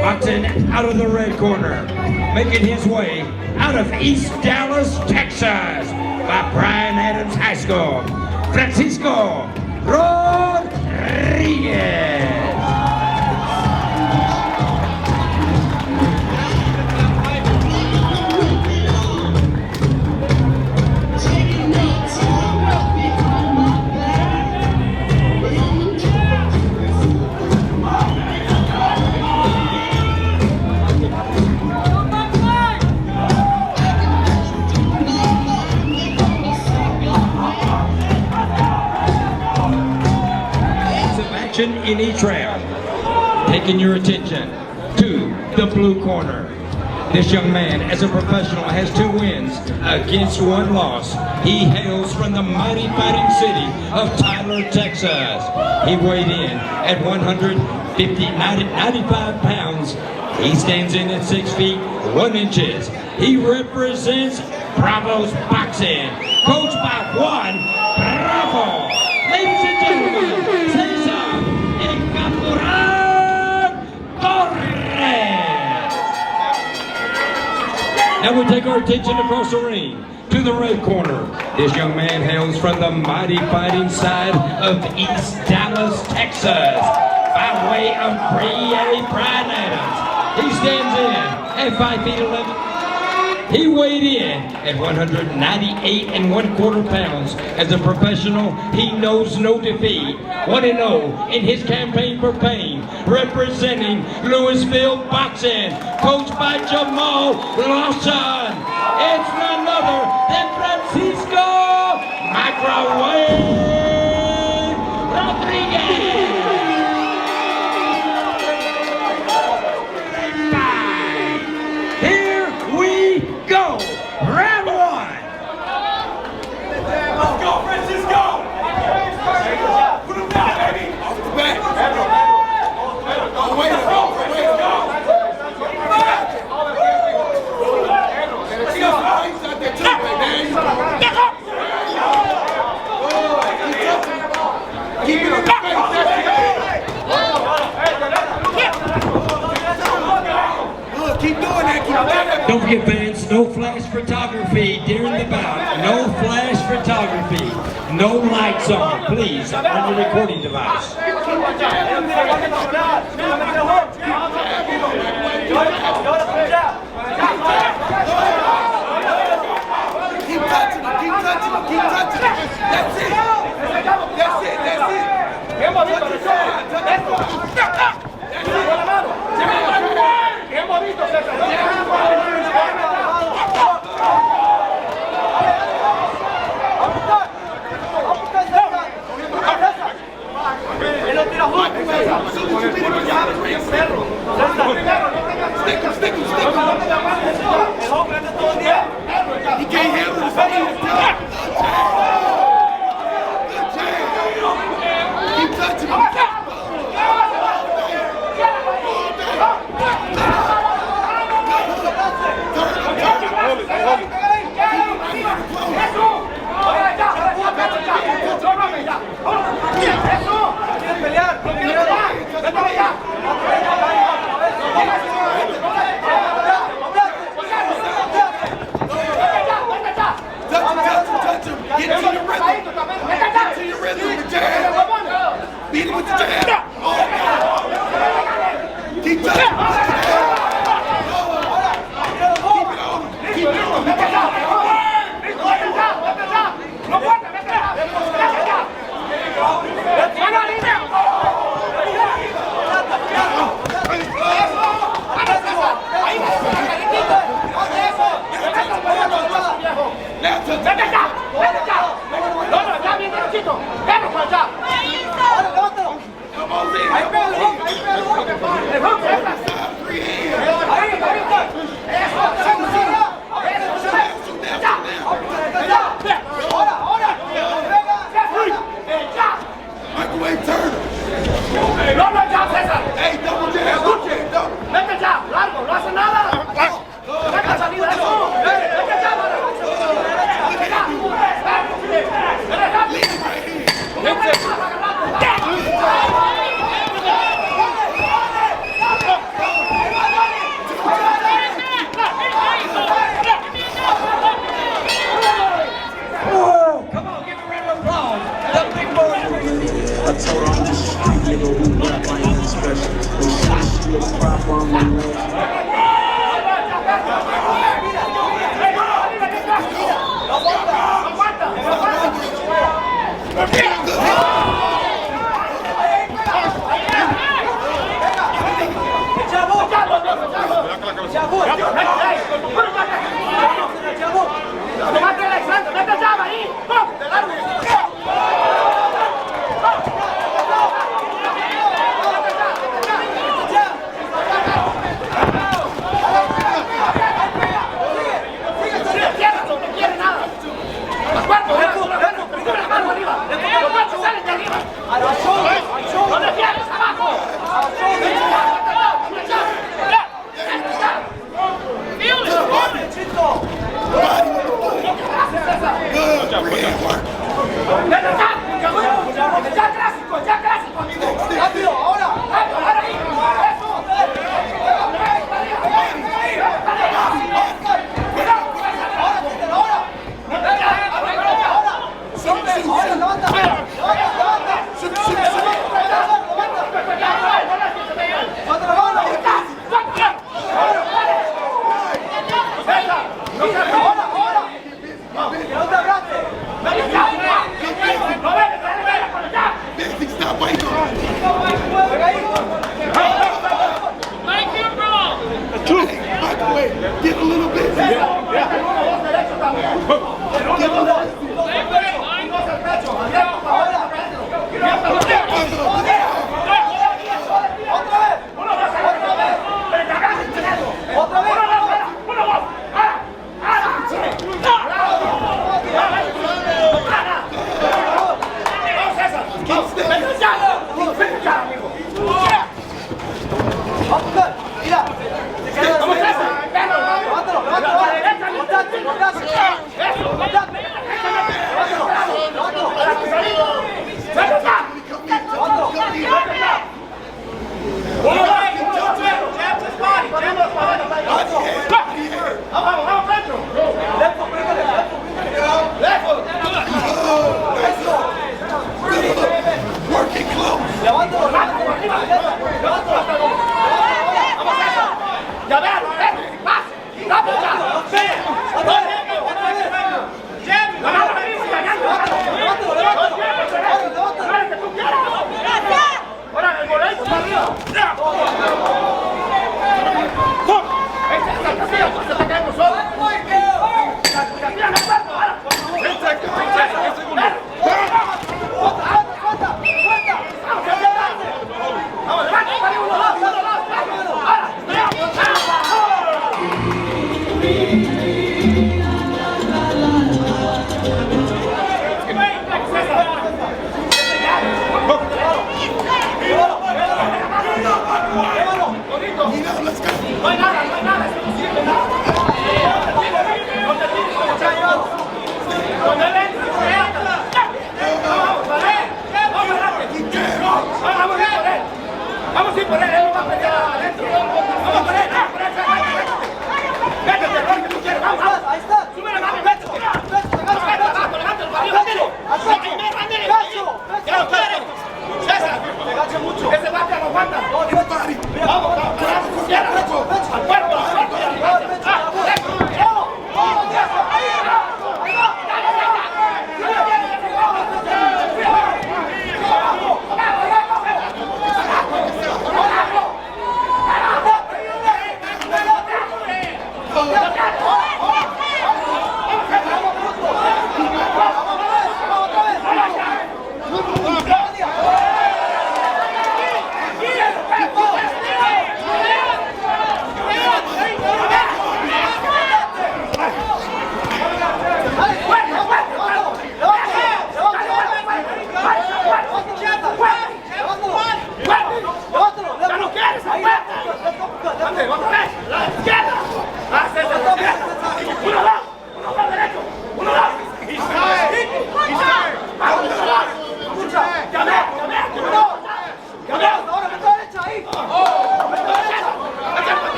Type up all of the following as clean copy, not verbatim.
boxing out of the red corner, making his way out of East Dallas, Texas, by Bryan Adams High School, Francisco Rodriguez. In each round, taking your attention to the blue corner. This young man, as a professional, has 2 wins against 1 loss. He hails from the mighty fighting city of Tyler, Texas. He weighed in at 95 pounds. He stands in at 6 feet 1 inches. He represents Bravo's Boxing, coached by Juan Bravo. Ladies and gentlemen, Cesar Torres. Now we take our attention across the ring to the red corner. This young man hails from the mighty fighting side of East Dallas, Texas, by way of Bryan Adams. He stands in at 5 feet 11. He weighed in at 198 1/4 pounds. As a professional, he knows no defeat. 1-0 in his campaign for fame, representing Louisville Boxing, coached by Jamal Lawson. It's none other than Francisco Microwave Rodriguez. Go! Round 1! Let's go, Francisco! Put him down, baby! Back! Oh, way to go! Way to go! He's out there too, baby! Keep it up! Keep doing that! Keep doing that! Don't forget, fans, no flash photography during the bout. No flash photography. No lights on, please, on your recording device. Keep touching him, keep touching him, keep touching him. That's it. That's it, that's it. Stick him. He can't handle the fucking keep touching him. Touch him. Get to your rhythm. Get to your rhythm with the jab. Beat him with the jab. Oh, keep touching him. Keep it on. Come on, Get a little bit.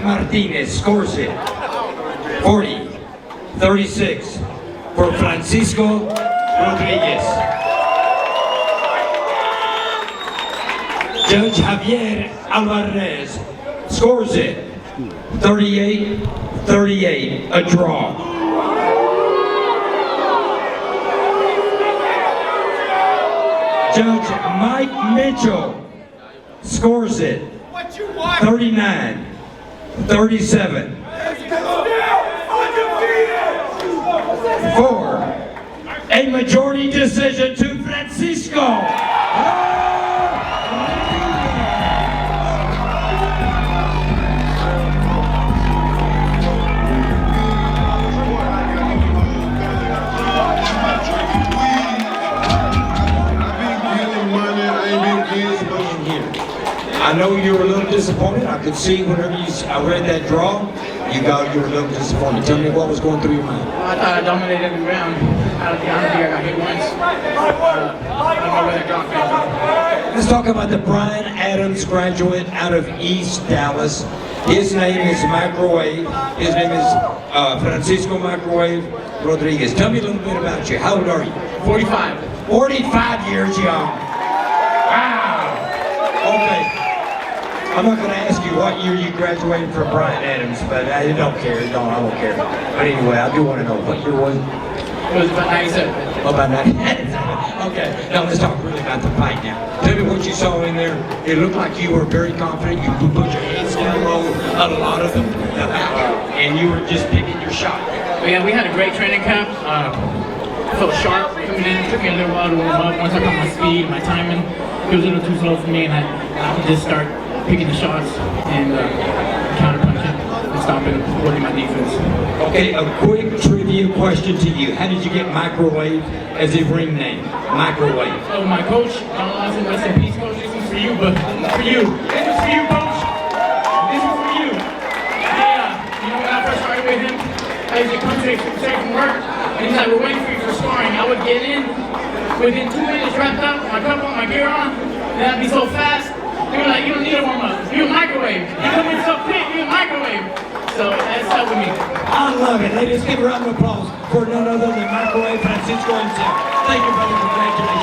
Martinez scores it. 40-36 for Francisco Rodriguez. Judge Javier Alvarez scores it. 38-38, a draw. Judge Mike Mitchell scores it. 39-37. For a majority decision to Francisco. I know you were a little disappointed. I could see whenever I read that draw, you were a little disappointed. Tell me what was going through your mind. Well, I thought I dominated every round. I don't think I got hit once. I don't know where that draw came from. Let's talk about the Brian Adams graduate out of East Dallas. His name is Microwave. His name is Francisco Microwave Rodriguez. Tell me a little bit about you. How old are you? 45. 45 years young. Wow. Okay. I'm not going to ask you what year you graduated from Brian Adams, but I don't care. I won't care. But anyway, I do want to know what year was it? It was about 97. Oh, about 97. Okay. Now let's talk really about the fight now. Tell me what you saw in there. It looked like you were very confident. You put your hands down low, a lot of them, and you were just picking your shot. But yeah, we had a great training camp. I felt sharp coming in. It took me a little while to warm up. Once I got my speed, my timing, it was a little too slow for me, and I could just start picking the shots and counter punching. stopping, working my defense. Okay, a quick trivia question to you. How did you get Microwave as a ring name? Microwave. So my coach, John Lawson, rest in peace, coach. This is for you, but for you. This is for you, coach. This is for you. You know when I first started with him, I used to come straight from work, and he's like, we're waiting for you for sparring. I would get in, within 2 minutes wrapped up, my cup on, my gear on, and I'd be so fast. They were like, you don't need a warm-up. You a microwave. You come in so quick, you a microwave. So that's up with me. I love it. Ladies, give a round of applause for none other than Microwave Francisco himself. Thank you, brother. Congratulations.